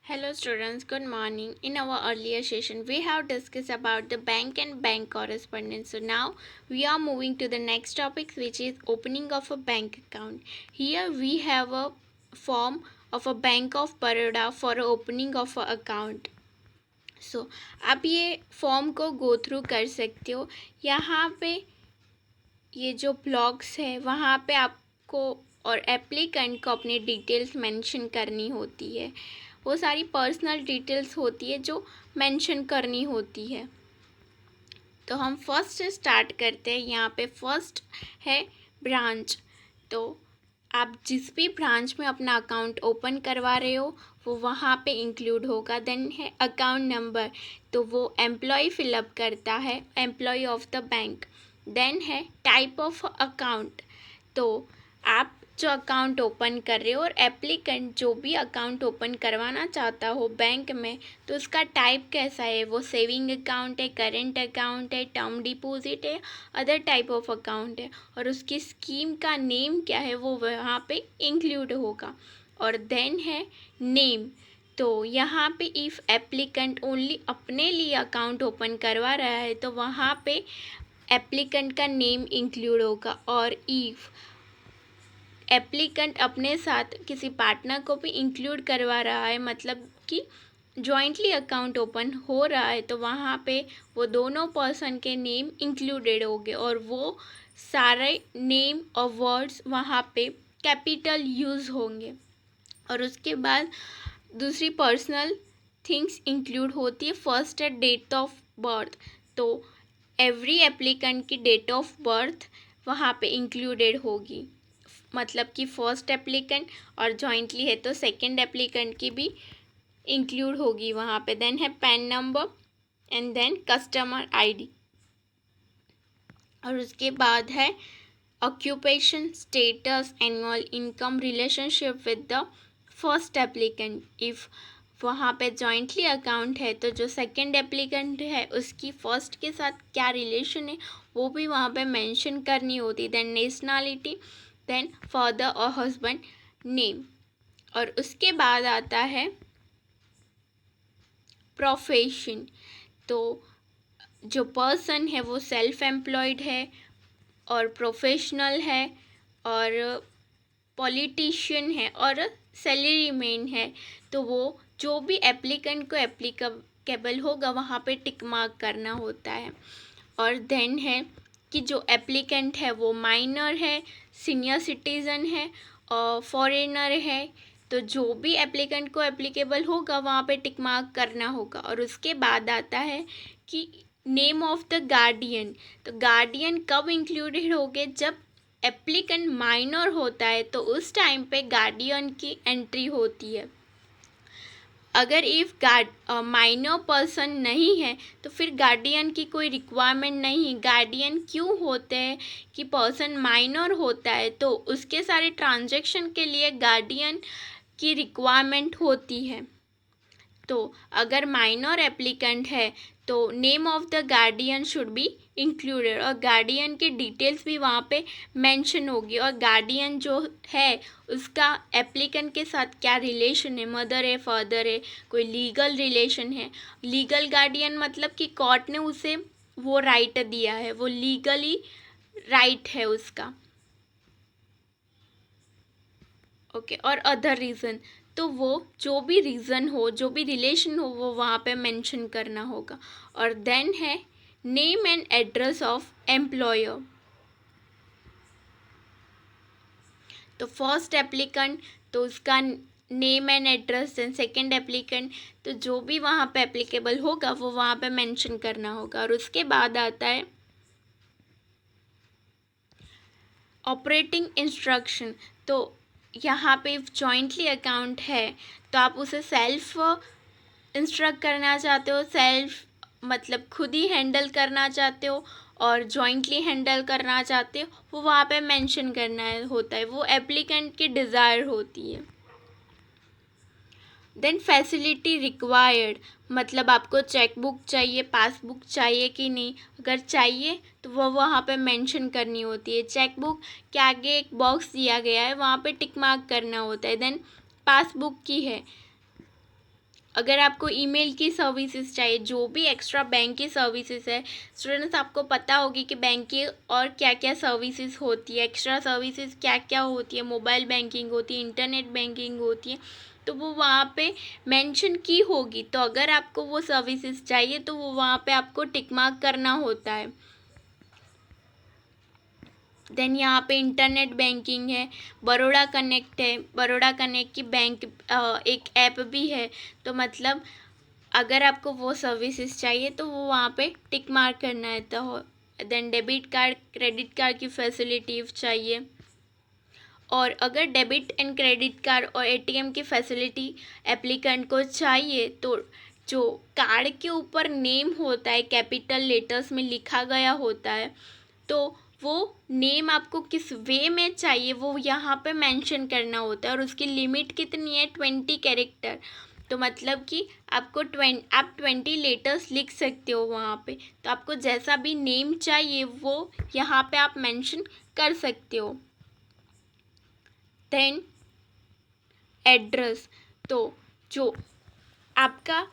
Hello students, good morning. In our earlier session, we have discussed about the bank and bank correspondence. So now we are moving to the next topic, which is opening of a bank account. Here we have a form of a Bank of Baroda for opening of a account. So आप ये form को go through कर सकते हो. यहाँ पे ये जो ब्लॉग्स है वहाँ पे आपको और एप्लीकेंट को अपनी डिटेल्स मेंशन करनी होती है. वो सारी पर्सनल डिटेल्स होती है जो मेंशन करनी होती है. तो हम फर्स्ट से स्टार्ट करते हैं. यहाँ पे फर्स्ट है ब्रांच. तो आप जिस भी ब्रांच में अपना अकाउंट ओपन करवा रहे हो वो वहाँ पे इंक्लूड होगा. देन है अकाउंट नंबर, तो वो एम्प्लॉय फिलअप करता है, employ of the bank. Then है टाइप ऑफ अकाउंट, तो आप जो अकाउंट ओपन कर रहे हो और एप्लीकेंट जो भी अकाउंट ओपन करवाना चाहता हो बैंक में, तो उसका टाइप कैसा है, वो सेविंग अकाउंट है, करेंट अकाउंट है, टर्म डिपॉजिट है, अदर टाइप ऑफ अकाउंट है, और उसकी स्कीम का नेम क्या है वो वहाँ पे इंक्लूड होगा. और देन है नेम. तो यहाँ पे इफ़ एप्लीकेंट ओनली अपने लिए अकाउंट ओपन करवा रहा है तो वहाँ पे एप्लीकेंट का नेम इंक्लूड होगा. और इफ़ एप्लीकेंट अपने साथ किसी पार्टनर को भी इंक्लूड करवा रहा है, मतलब कि जॉइंटली अकाउंट ओपन हो रहा है, तो वहाँ पे वो दोनों पर्सन के नेम इंक्लूडेड होंगे और वो सारे नेम और वर्ड्स वहाँ पे कैपिटल यूज़ होंगे. और उसके बाद दूसरी पर्सनल थिंग्स इंक्लूड होती है. फर्स्ट है डेट ऑफ बर्थ. तो एवरी एप्लीकेंट की डेट ऑफ बर्थ वहाँ पे इंक्लूडेड होगी, मतलब कि फर्स्ट एप्लीकेंट और जॉइंटली है तो सेकंड एप्लीकेंट की भी इंक्लूड होगी वहाँ पे. देन है PAN number and then customer ID. और उसके बाद है occupation, status, annual income, relationship with the first applicant. If वहाँ पे जॉइंटली अकाउंट है तो जो सेकंड एप्लीकेंट है उसकी फर्स्ट के साथ क्या रिलेशन है वो भी वहाँ पे मेंशन करनी होती. देन नेशनलिटी, देन फादर और हस्बैंड नेम. और उसके बाद आता है प्रोफेशन. तो जो पर्सन है वो सेल्फ एम्प्लॉयड है और प्रोफेशनल है और पॉलिटिशियन है और सैलरी मैन है. तो वो जो भी एप्लीकेंट को एप्लीकेबल होगा वहाँ पे टिक मार्क करना होता है. और देन है कि जो एप्लीकेंट है वो माइनर है, सीनियर सिटीज़न है और फॉरेनर है. तो जो भी एप्लीकेंट को एप्लीकेबल होगा वहाँ पे टिक मार्क करना होगा. और उसके बाद आता है कि नेम ऑफ द गार्डियन. तो गार्डियन कब इंक्लूडेड होंगे, जब एप्लीकेंट माइनर होता है तो उस टाइम पे गार्डियन की एंट्री होती है. अगर इफ़ माइनर पर्सन नहीं है तो फिर गार्डियन की कोई रिक्वायरमेंट नहीं. गार्डियन क्यों होते हैं कि पर्सन माइनर होता है तो उसके सारे ट्रांजैक्शन के लिए गार्डियन की रिक्वायरमेंट होती है. तो अगर माइनर एप्लीकेंट है तो name of the guardian should be included और गार्डियन की डिटेल्स भी वहाँ पे मेंशन होगी. और गार्डियन जो है उसका एप्लीकेंट के साथ क्या रिलेशन है, मदर है, फादर है, कोई लीगल रिलेशन है. लीगल गार्डियन मतलब कि कोर्ट ने उसे वो राइट दिया है, वो लीगली राइट है उसका. ओके. और अदर रीज़न, तो वो जो भी रीज़न हो, जो भी रिलेशन हो वो वहाँ पे मेंशन करना होगा. और देन है name and address of employer. तो फर्स्ट एप्लीकेंट तो उसका name and address, then second applicant तो जो भी वहाँ पे एप्लीकेबल होगा वो वहाँ पे मेंशन करना होगा. और उसके बाद आता है ऑपरेटिंग इंस्ट्रक्शन. तो यहाँ पे जॉइंटली अकाउंट है तो आप उसे सेल्फ इंस्ट्रक्ट करना चाहते हो, सेल्फ मतलब खुद ही हैंडल करना चाहते हो और जॉइंटली हैंडल करना चाहते हो, वो वहाँ पे मेंशन करना होता है, वो एप्लीकेंट की डिज़ायर होती है. देन फैसिलिटी रिक्वायर्ड, मतलब आपको चेकबुक चाहिए, पासबुक चाहिए कि नहीं. अगर चाहिए तो वो वहाँ पे मेंशन करनी होती है. चेकबुक के आगे एक बॉक्स दिया गया है, वहाँ पे टिक मार्क करना होता है. देन पासबुक की है अगर आपको ईमेल की सर्विसेज चाहिए, जो भी एक्स्ट्रा बैंक की सर्विसेज है, स्टूडेंट्स आपको पता होगी कि बैंक की और क्या क्या सर्विसेज होती है, एक्स्ट्रा सर्विसेज क्या क्या होती है, मोबाइल बैंकिंग होती है, इंटरनेट बैंकिंग होती है, तो वो वहाँ पे मेंशन की होगी। तो अगर आपको वो सर्विसेज चाहिए तो वो वहाँ पे आपको टिक मार्क करना होता है। देन यहाँ पे इंटरनेट बैंकिंग है, बड़ौदा कनेक्ट है, बड़ौदा कनेक्ट की बैंक एक ऐप भी है। तो मतलब अगर आपको वो सर्विसेज चाहिए तो वो वहाँ पे टिक मार्क करना है। तो then debit card, credit card की फैसिलिटी चाहिए। और अगर डेबिट एंड क्रेडिट कार्ड और एटीएम की फैसिलिटी एप्लीकेंट को चाहिए तो जो कार्ड के ऊपर नेम होता है कैपिटल लेटर्स में लिखा गया होता है, तो वो नेम आपको किस वे में चाहिए वो यहाँ पे मेंशन करना होता है। और उसकी लिमिट कितनी है, 20 कैरेक्टर। तो मतलब कि आपको आप 20 लेटर्स लिख सकते हो वहाँ पे। तो आपको जैसा भी नेम चाहिए वो यहाँ पे आप मेंशन कर सकते हो। देन एड्रेस, तो जो आपका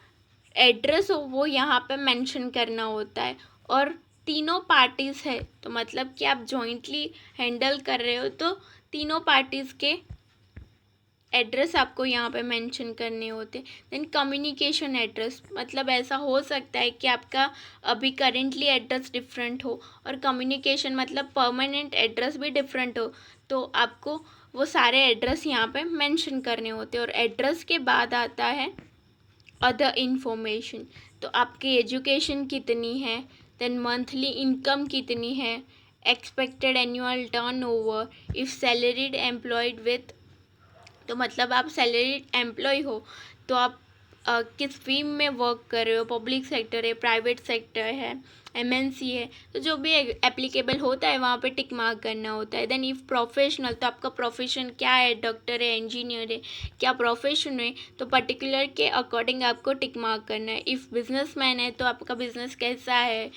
एड्रेस हो वो यहाँ पे मेंशन करना होता है। और तीनों पार्टीज़ है तो मतलब कि आप जॉइंटली हैंडल कर रहे हो तो तीनों पार्टीज़ के एड्रेस आपको यहाँ पे मेंशन करने होते। देन कम्युनिकेशन एड्रेस, मतलब ऐसा हो सकता है कि आपका अभी करेंटली एड्रेस डिफरेंट हो और कम्युनिकेशन मतलब परमानेंट एड्रेस भी डिफरेंट हो, तो आपको वो सारे एड्रेस यहाँ पे मेंशन करने होते हैं। और एड्रेस के बाद आता है अदर इंफॉर्मेशन, तो आपकी एजुकेशन कितनी है, देन मंथली इनकम कितनी है, expected annual turnover, if salaried employed with, तो मतलब आप सैलरीड एम्प्लॉय हो तो आप किस फीम में वर्क कर रहे हो, पब्लिक सेक्टर है, प्राइवेट सेक्टर है, एमएनसी है, तो जो भी एप्लीकेबल होता है वहाँ पे टिक मार्क करना होता है। देन इफ़ प्रोफेशनल, तो आपका प्रोफेशन क्या है, डॉक्टर है, इंजीनियर है, क्या प्रोफेशन है, तो पर्टिकुलर के अकॉर्डिंग आपको टिक मार्क करना है। इफ़ बिजनेसमैन है तो आपका बिजनेस कैसा है,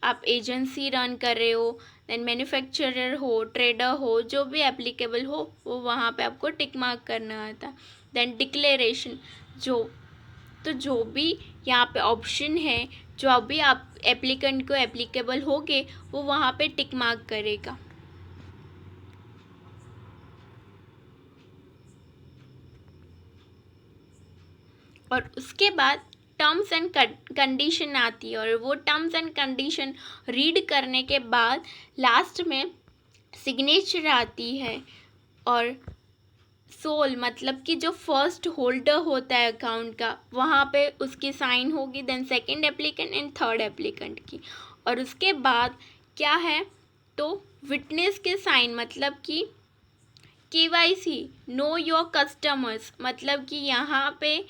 आप एजेंसी रन कर रहे हो, देन मैन्युफैक्चरर हो, ट्रेडर हो, जो भी एप्लीकेबल हो वो वहाँ पे आपको टिक मार्क करना आता है। देन डिक्लेरेशन, जो भी यहाँ पे ऑप्शन है, जो अभी आप एप्लीकेंट को एप्लीकेबल होगे वो वहाँ पे टिक मार्क करेगा। और उसके बाद टर्म्स एंड कंडीशन आती है और वो टर्म्स एंड कंडीशन रीड करने के बाद लास्ट में सिग्नेचर आती है। और सोल मतलब कि जो फर्स्ट होल्डर होता है अकाउंट का वहाँ पे उसकी साइन होगी, then second applicant and third applicant की। और उसके बाद क्या है, तो विटनेस के साइन, मतलब कि केवाईसी, नो योर कस्टमर्स, मतलब कि यहाँ पे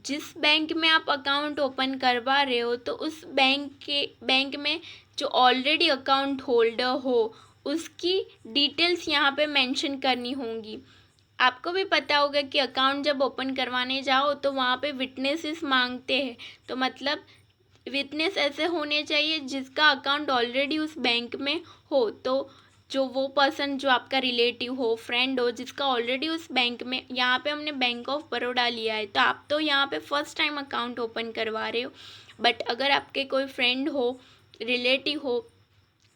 जिस बैंक में आप अकाउंट ओपन करवा रहे हो तो उस बैंक में जो ऑलरेडी अकाउंट होल्डर हो उसकी डिटेल्स यहाँ पे मेंशन करनी होंगी। आपको भी पता होगा कि अकाउंट जब ओपन करवाने जाओ तो वहाँ पे विटनेसेस मांगते हैं, तो मतलब विटनेस ऐसे होने चाहिए जिसका अकाउंट ऑलरेडी उस बैंक में हो। तो जो वो पर्सन जो आपका रिलेटिव हो, फ्रेंड हो, जिसका ऑलरेडी उस बैंक में, यहाँ पे हमने बैंक ऑफ बड़ौदा लिया है तो आप तो यहाँ पे फर्स्ट टाइम अकाउंट ओपन करवा रहे हो, बट अगर आपके कोई फ्रेंड हो, रिलेटिव हो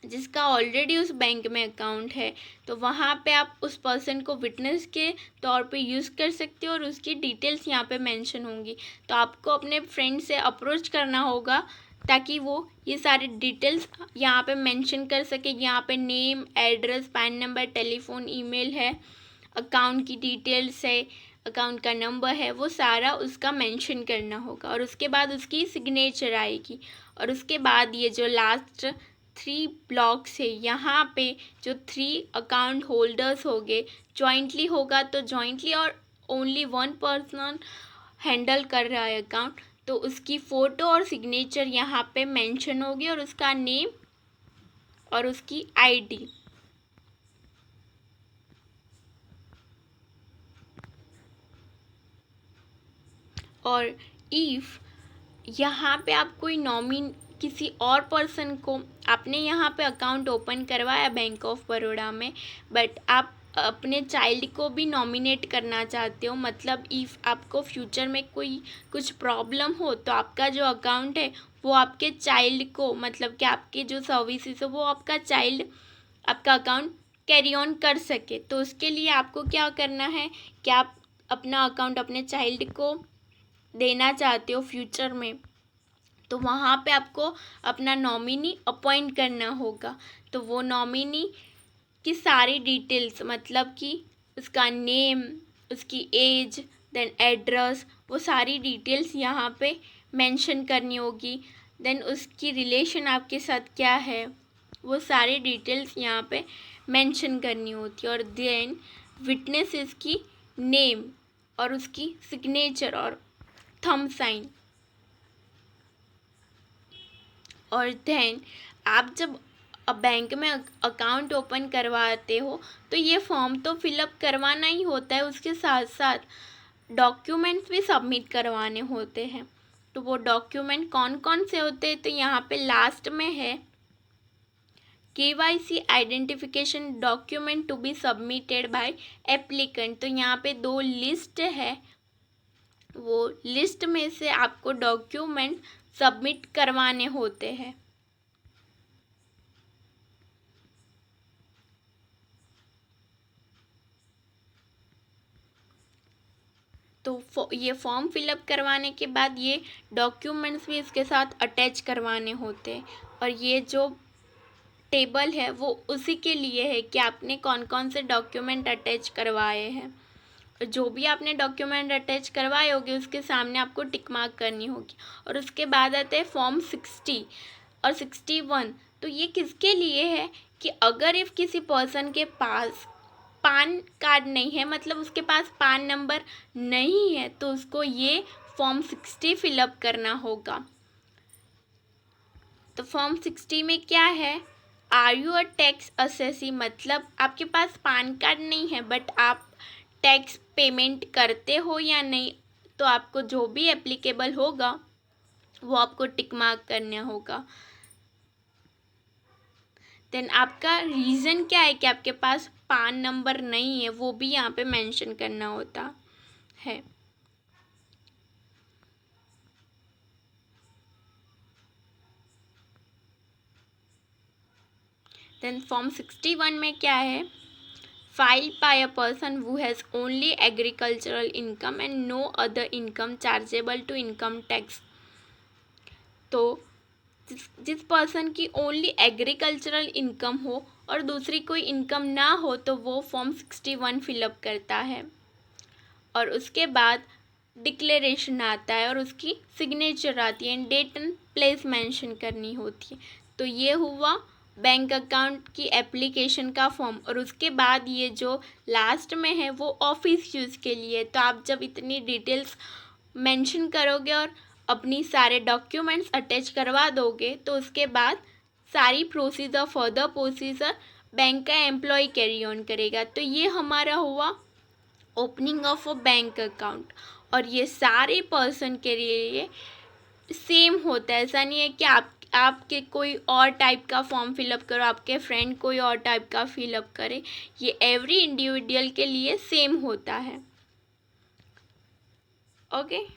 जिसका ऑलरेडी उस बैंक में अकाउंट है, तो वहाँ पे आप उस पर्सन को विटनेस के तौर पे यूज़ कर सकते हो और उसकी डिटेल्स यहाँ पे मेंशन होंगी। तो आपको अपने फ्रेंड से अप्रोच करना होगा ताकि वो ये सारे डिटेल्स यहाँ पे मेंशन कर सके। यहाँ पे name, address, pan number, telephone, email है, अकाउंट की डिटेल्स है, अकाउंट का नंबर है, वो सारा उसका मेंशन करना होगा। और उसके बाद उसकी सिग्नेचर आएगी। और उसके बाद ये जो लास्ट 3 ब्लॉक्स है यहाँ पे जो 3 अकाउंट होल्डर्स होंगे, जॉइंटली होगा तो जॉइंटली, और ओनली वन पर्सन हैंडल कर रहा है अकाउंट तो उसकी फ़ोटो और सिग्नेचर यहाँ पे मेंशन होगी और उसका नेम और उसकी आईडी। और इफ़ यहाँ पे आप कोई नॉमिन किसी और पर्सन को, आपने यहाँ पे अकाउंट ओपन करवाया बैंक ऑफ बड़ौदा में, बट आप अपने चाइल्ड को भी नॉमिनेट करना चाहते हो, मतलब इफ़ आपको फ्यूचर में कोई कुछ प्रॉब्लम हो तो आपका जो अकाउंट है वो आपके चाइल्ड को, मतलब कि आपके जो सर्विसेज हो वो आपका चाइल्ड आपका अकाउंट कैरी ऑन कर सके, तो उसके लिए आपको क्या करना है कि आप अपना अकाउंट अपने चाइल्ड को देना चाहते हो फ्यूचर में, तो वहाँ पे आपको अपना नॉमिनी अपॉइंट करना होगा। तो वो नॉमिनी की सारी डिटेल्स, मतलब कि उसका नेम, उसकी एज, देन एड्रेस, वो सारी डिटेल्स यहाँ पे मेंशन करनी होगी। देन उसकी रिलेशन आपके साथ क्या है वो सारी डिटेल्स यहाँ पे मेंशन करनी होती है। और देन विटनेसेस की नेम और उसकी सिग्नेचर और थंब साइन। और देन आप जब बैंक में अकाउंट ओपन करवाते हो तो ये फॉर्म तो फिलअप करवाना ही होता है, उसके साथ साथ डॉक्यूमेंट्स भी सबमिट करवाने होते हैं। तो वो डॉक्यूमेंट कौन कौन से होते हैं, तो यहाँ पे लास्ट में है KYC identification document to be submitted by applicant. तो यहाँ पे 2 लिस्ट है, वो लिस्ट में से आपको डॉक्यूमेंट सबमिट करवाने होते हैं। तो ये फॉर्म फिलअप करवाने के बाद ये डॉक्यूमेंट्स भी इसके साथ अटैच करवाने होते हैं। और ये जो टेबल है वो उसी के लिए है कि आपने कौन कौन से डॉक्यूमेंट अटैच करवाए हैं। जो भी आपने डॉक्यूमेंट अटैच करवाए होंगे उसके सामने आपको टिक मार्क करनी होगी। और उसके बाद आते हैं फॉर्म 60 और 61। तो ये किसके लिए है कि अगर इफ़ किसी पर्सन के पास पान कार्ड नहीं है, मतलब उसके पास पान नंबर नहीं है, तो उसको ये फॉर्म 60 फिलअप करना होगा। तो फॉर्म 60 में क्या है, are you a tax assessee, मतलब आपके पास पान कार्ड नहीं है बट आप टैक्स पेमेंट करते हो या नहीं, तो आपको जो भी एप्लीकेबल होगा वो आपको टिक मार्क करना होगा। देन आपका रीज़न क्या है कि आपके पास पान नंबर नहीं है वो भी यहाँ पे मेंशन करना होता है। देन फॉर्म 61 में क्या है, filed by a person who has only agricultural income and no other income chargeable to income tax। तो जिस पर्सन की ओनली एग्रीकल्चरल इनकम हो और दूसरी कोई इनकम ना हो तो वो फॉर्म 61 फिलअप करता है। और उसके बाद डिक्लेरेशन आता है और उसकी सिग्नेचर आती है, डेट एंड प्लेस मेंशन करनी होती है। तो ये हुआ बैंक अकाउंट की एप्लीकेशन का फॉर्म। और उसके बाद ये जो लास्ट में है वो ऑफिस यूज़ के लिए। तो आप जब इतनी डिटेल्स मेंशन करोगे और अपनी सारे डॉक्यूमेंट्स अटैच करवा दोगे तो उसके बाद सारी प्रोसीजर फर्दर प्रोसीजर बैंक का एम्प्लॉय कैरी ऑन करेगा। तो ये हमारा हुआ opening of a bank account. और ये सारे पर्सन के लिए सेम होता है, ऐसा नहीं है कि आपके कोई और टाइप का फॉर्म फिलअप करो, आपके फ्रेंड कोई और टाइप का फिलअप करे, ये एवरी इंडिविजुअल के लिए सेम होता है। ओके।